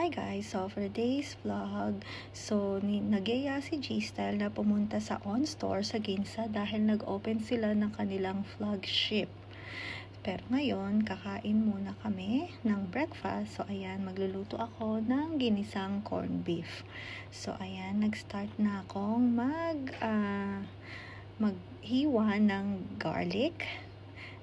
Hi guys! So for today's vlog, nagyaya si G-Style na pumunta sa On Store sa Ginza dahil nag-open sila ng kanilang flagship. Pero ngayon, kakain muna kami ng breakfast. So ayan, magluluto ako ng ginisang corned beef. So ayan, nag-start na akong maghiwa ng garlic.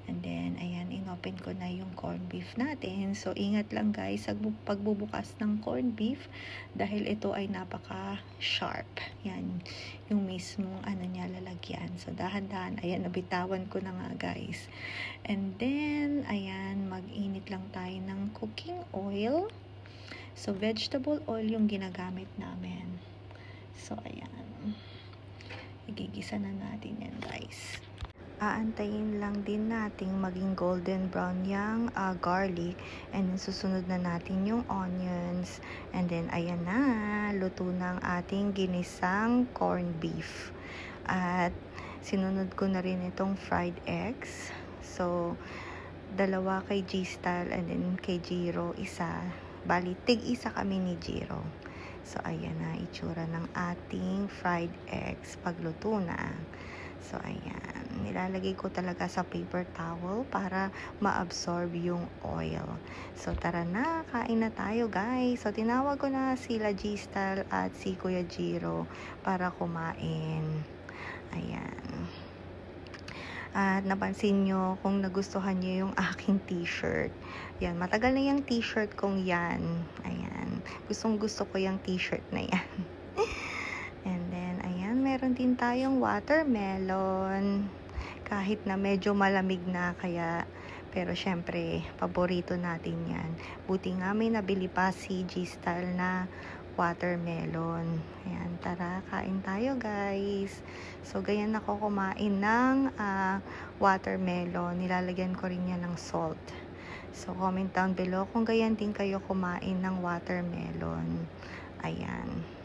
And then, ayan, inopen ko na yung corned beef natin. So, ingat lang guys sa pagbubukas ng corned beef dahil ito ay napaka-sharp. Yan, yung mismong niya lalagyan. So, dahan-dahan, ayan, nabitawan ko na nga guys. And then, ayan, mag-init lang tayo ng cooking oil. So, vegetable oil yung ginagamit namin. So, ayan. Igigisa na natin yan guys. Aantayin lang din nating maging golden brown yung garlic, and then susunod na natin yung onions, and then ayan na, luto ng ating ginisang corned beef. At sinunod ko na rin itong fried eggs. So, dalawa kay G-Style and then kay Jiro isa. Bali, tig-isa kami ni Jiro. So, ayan na itsura ng ating fried eggs pagluto na. So, ayan. Nilalagay ko talaga sa paper towel para ma-absorb yung oil. So, tara na. Kain na tayo, guys. So, tinawag ko na sila G-Style at si Kuya Jiro para kumain. Ayan. At napansin nyo kung nagustuhan nyo yung aking t-shirt. Yan. Matagal na yung t-shirt kong yan. Ayan. Gustong-gusto ko yung t-shirt na yan. And then, ayan, meron din tayong watermelon. Kahit na medyo malamig na kaya, pero syempre, paborito natin yan. Buti nga may nabili pa si G-Style na watermelon. Ayan, tara, kain tayo guys. So, ganyan ako kumain ng watermelon. Nilalagyan ko rin yan ng salt. So, comment down below kung ganyan din kayo kumain ng watermelon. Ayan.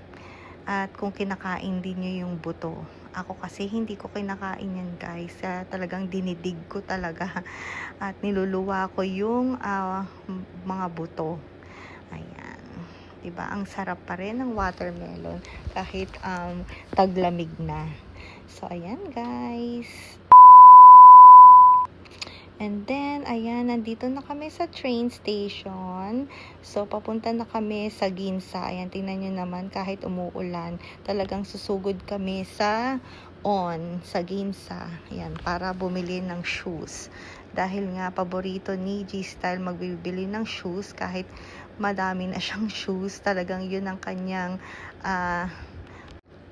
At kung kinakain din nyo yung buto. Ako kasi hindi ko kinakain yan guys. Talagang dinidig ko talaga. At niluluwa ko yung mga buto. Ayan. Diba? Ang sarap pa rin ng watermelon kahit taglamig na. So, ayan guys. And then, ayan, nandito na kami sa train station. So, papunta na kami sa Ginza. Ayan, tingnan nyo naman, kahit umuulan, talagang susugod kami sa Ginza. Ayan, para bumili ng shoes. Dahil nga, paborito ni G-Style magbibili ng shoes, kahit madami na siyang shoes. Talagang yun ang kanyang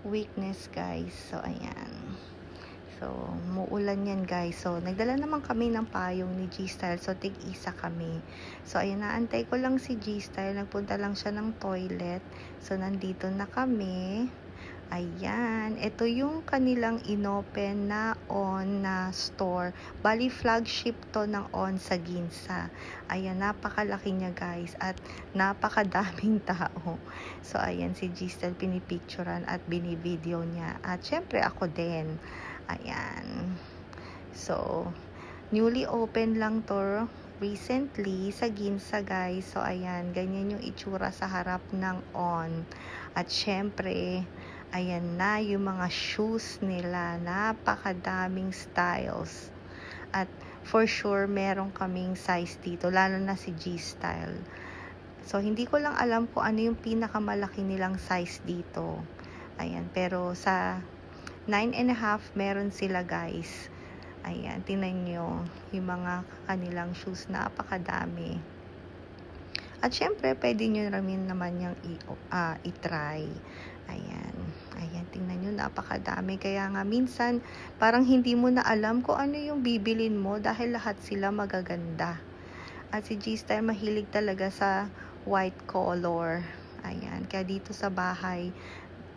weakness, guys. So, ayan. So, muulan yan guys. So, nagdala naman kami ng payong ni G-Style. So, tig-isa kami. So, ayun, naantay ko lang si G-Style. Nagpunta lang siya ng toilet. So, nandito na kami. Ayan. Ito yung kanilang inopen na na store. Bali, flagship to ng sa Ginza. Ayan, napakalaki niya guys. At napakadaming tao. So, ayan, si G-Style pinipicturan at binivideo niya. At syempre, ako din. Ayan. So, newly open lang to recently sa Ginza guys. So, ayan. Ganyan yung itsura sa harap ng At syempre, ayan na yung mga shoes nila. Napakadaming styles. At for sure, meron kaming size dito. Lalo na si G-Style. So, hindi ko lang alam kung ano yung pinakamalaki nilang size dito. Ayan. Pero sa 9.5 meron sila guys. Ayan, tingnan nyo yung mga kanilang shoes, napakadami. At syempre, pwede nyo rin naman yung i-try. Ayan, ayan, tingnan nyo, napakadami. Kaya nga minsan, parang hindi mo na alam kung ano yung bibilin mo dahil lahat sila magaganda. At si G-Style mahilig talaga sa white color. Ayan, kaya dito sa bahay,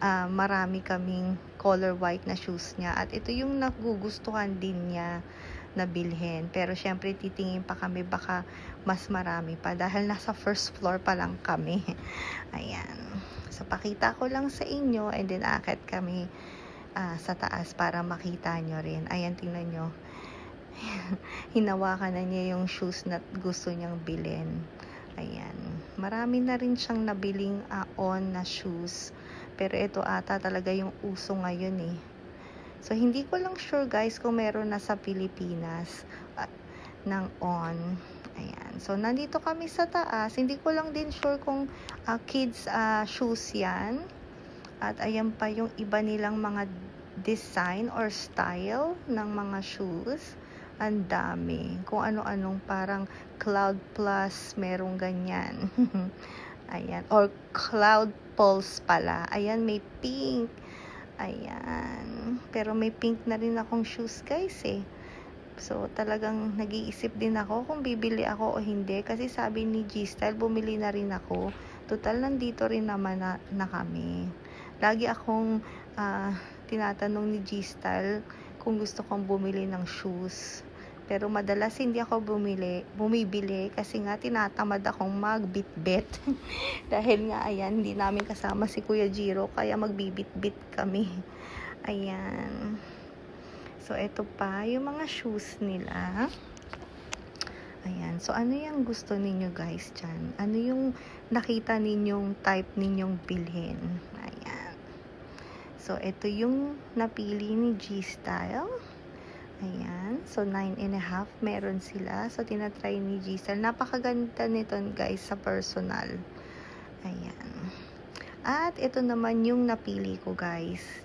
marami kaming color white na shoes niya. At ito yung nagugustuhan din niya na bilhin. Pero syempre titingin pa kami baka mas marami pa dahil nasa first floor pa lang kami. Ayan. So pakita ko lang sa inyo and then akit kami sa taas para makita nyo rin. Ayan, tingnan nyo. Hinawakan na niya yung shoes na gusto niyang bilhin. Ayan. Marami na rin siyang nabiling on na shoes. Pero ito ata talaga yung uso ngayon eh. So, hindi ko lang sure guys kung meron na sa Pilipinas ng on. Ayan. So, nandito kami sa taas. Hindi ko lang din sure kung kids shoes yan. At ayan pa yung iba nilang mga design or style ng mga shoes. Ang dami. Kung ano-anong parang Cloud Plus, merong ganyan. Ayan. Or Cloud Pulse pala. Ayan, may pink. Ayan. Pero may pink na rin akong shoes guys eh. So, talagang nag-iisip din ako kung bibili ako o hindi. Kasi sabi ni G-Style, bumili na rin ako. Total, nandito rin naman na kami. Lagi akong tinatanong ni G-Style kung gusto kong bumili ng shoes. Pero madalas hindi ako bumibili kasi nga tinatamad akong magbitbit. Dahil nga, ayan, hindi namin kasama si Kuya Jiro, kaya magbibitbit kami. Ayan. So, ito pa, yung mga shoes nila. Ayan. So, ano yung gusto ninyo guys dyan? Ano yung nakita ninyong type ninyong bilhin? Ayan. So, ito yung napili ni G-Style. Ayan. So, 9.5 meron sila. So, tinatry ni G-Style. Napakaganda nito guys sa personal. Ayan. At ito naman yung napili ko guys.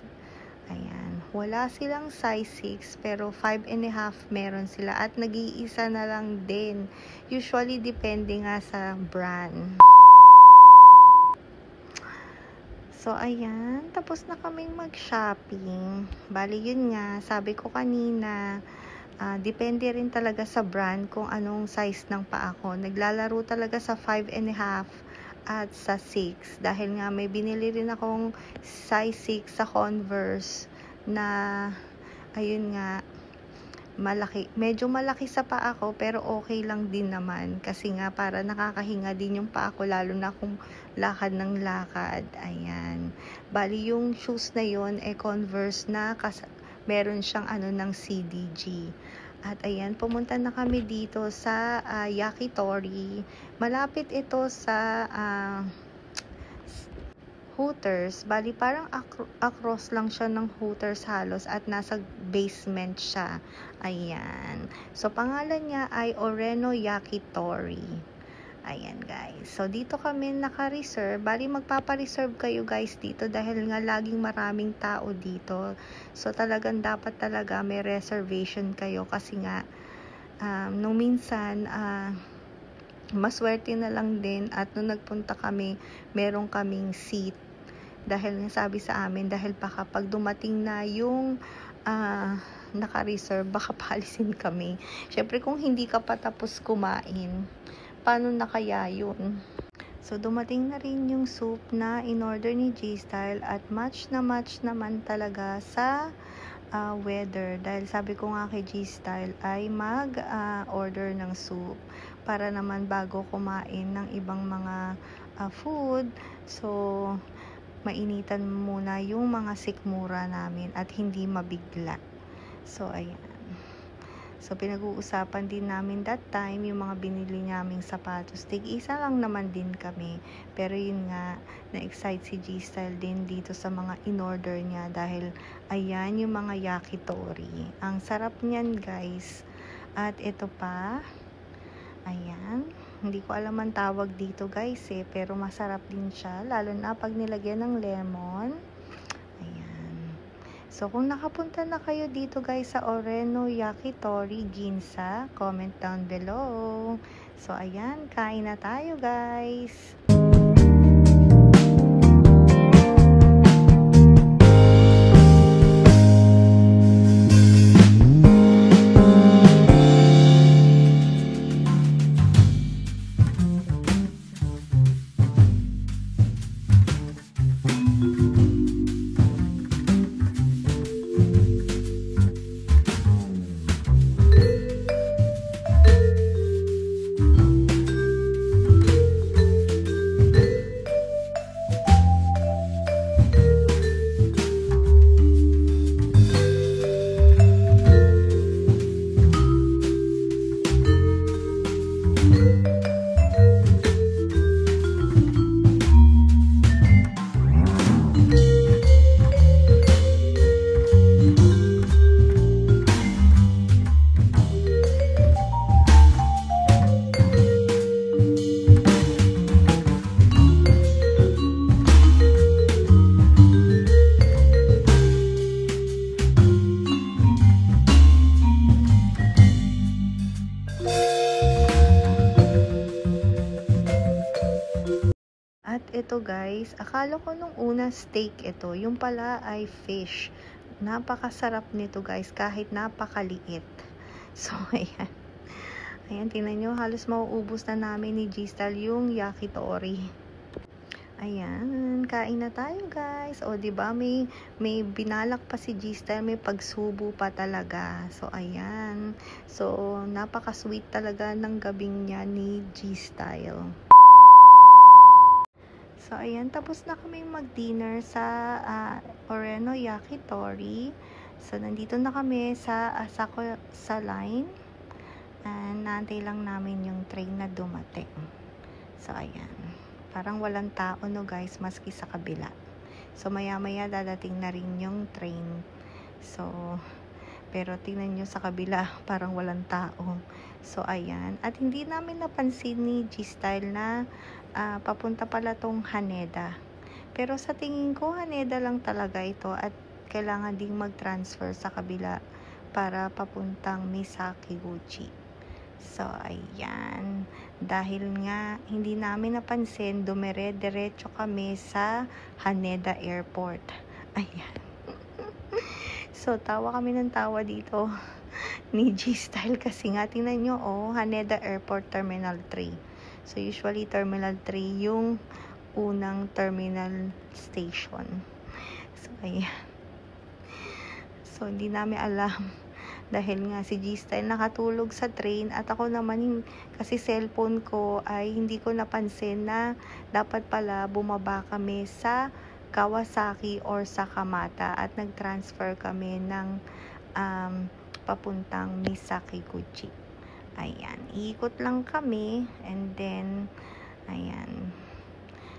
Ayan. Wala silang size 6 pero 5.5 meron sila. At nag-iisa na lang din. Usually, depende nga sa brand. So, ayan. Tapos na kaming mag-shopping. Bali, yun nga. Sabi ko kanina, depende rin talaga sa brand kung anong size ng paa ko. Naglalaro talaga sa 5.5 at sa 6. Dahil nga may binili rin akong size 6 sa Converse na, ayun nga, malaki. Medyo malaki sa paa ko pero okay lang din naman kasi nga para nakakahinga din yung paa ko lalo na kung lakad ng lakad. Ayan. Bali yung shoes na yon Converse na meron siyang ng CDG. At ayan, pumunta na kami dito sa Yakitori. Malapit ito sa Hooters. Bali, parang across lang siya ng Hooters halos at nasa basement siya. Ayan. So, pangalan niya ay Oreno Yakitori. Ayan, guys. So, dito kami naka-reserve. Bali, magpapa-reserve kayo, guys, dito dahil nga laging maraming tao dito. So, talagang dapat talaga may reservation kayo kasi nga, nung minsan, maswerte na lang din at nung nagpunta kami, meron kaming seat. Dahil nga sabi sa amin, dahil baka pag dumating na yung naka-reserve, baka paalisin kami. Syempre, kung hindi ka pa tapos kumain, paano na kaya yun? So, dumating na rin yung soup na in-order ni G-Style at match naman talaga sa weather. Dahil sabi ko nga kay G-Style ay mag-order ng soup para naman bago kumain ng ibang mga food. So, mainitan muna yung mga sikmura namin at hindi mabigla. So, ayan. So, pinag-uusapan din namin that time yung mga binili naming sapatos. Tig-isa lang naman din kami. Pero yun nga, na-excite si G-Style din dito sa mga in-order niya dahil ayan yung mga yakitori. Ang sarap niyan guys. At ito pa, ayan. Hindi ko alam ang tawag dito guys pero masarap din siya. Lalo na pag nilagyan ng lemon. Ayan. So, kung nakapunta na kayo dito guys sa Oreno Yakitori Ginza, comment down below. So, ayan. Kain na tayo guys. At ito guys, akala ko nung una steak ito, yung pala ay fish. Napakasarap nito guys, kahit napakaliit. So, ayan. Ayan, tingnan nyo, halos mauubos na namin ni Gistal yung yakitori. Ayan, kain na tayo guys. O, diba, may binalak pa si Gistal, may pagsubo pa talaga. So, ayan. So, napaka-sweet talaga ng gabing niya ni Gistal. So, ayan, tapos na kami mag-dinner sa Oreno Yakitori. So, nandito na kami sa Asako sa line. And, naantay lang namin yung train na dumating. So, ayan. Parang walang tao, no guys, maski sa kabila. So, maya-maya dadating na rin yung train. So, pero tingnan nyo sa kabila, parang walang tao. So, ayan. At hindi namin napansin ni G-Style na papunta pala tong Haneda. Pero sa tingin ko, Haneda lang talaga ito at kailangan ding mag-transfer sa kabila para papuntang Misakiguchi. So, ayan. Dahil nga, hindi namin napansin, dumire-diretso kami sa Haneda Airport. Ayan. So, tawa kami ng tawa dito ni G-Style kasi nga, tingnan nyo, Haneda Airport Terminal 3. So, usually, Terminal 3 yung unang terminal station. So, ayan. So, hindi namin alam. Dahil nga si G-Style nakatulog sa train at ako naman kasi cellphone ko ay hindi ko napansin na dapat pala bumaba kami sa Kawasaki or sa Kamata at nag-transfer kami ng papuntang Misakiguchi. Ayan, iikot lang kami and then ayan.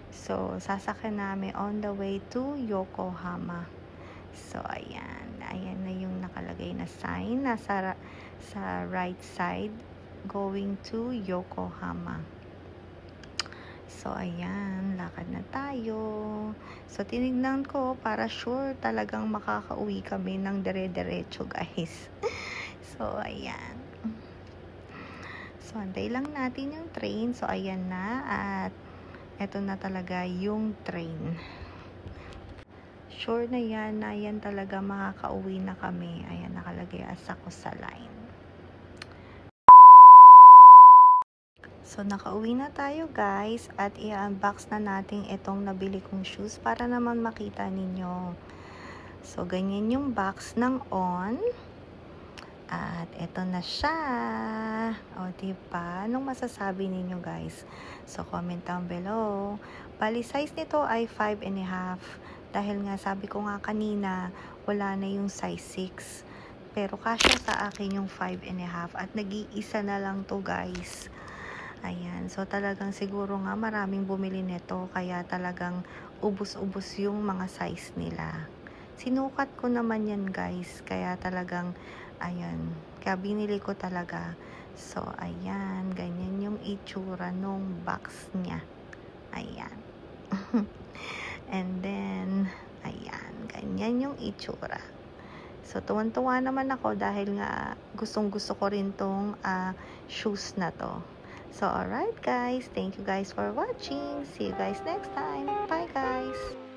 So, sasakyan namin on the way to Yokohama. So, ayan. Ayan na yung nakalagay na sign nasa sa right side going to Yokohama. So, ayan. Lakad na tayo. So, tinignan ko para sure talagang makakauwi kami ng dire-diretso, guys. So, ayan. So, antay lang natin yung train. So, ayan na. At eto na talaga yung train. Sure na yan talaga makakauwi na kami. Ayan, nakalagay Asako sa line. So, nakauwi na tayo guys at i-unbox na natin itong nabili kong shoes para naman makita ninyo. So, ganyan yung box ng On. At eto na siya. O, diba? Anong masasabi ninyo guys? So, comment down below. Bali, size nito ay 5.5. Dahil nga, sabi ko nga kanina, wala na yung size 6. Pero kasya sa akin yung 5.5. At nag-iisa na lang to guys. Ayan. So, talagang siguro nga maraming bumili nito. Kaya talagang ubos-ubos yung mga size nila. Sinukat ko naman yan guys. Kaya talagang, ayan. Kaya binili ko talaga. So, ayan. Ganyan yung itsura nung box niya. Ayan. And then, ayan, ganyan yung itsura. So, tuwan-tuwa naman ako dahil nga gustong-gusto ko rin tong shoes na to. So, alright guys, thank you guys for watching. See you guys next time. Bye guys!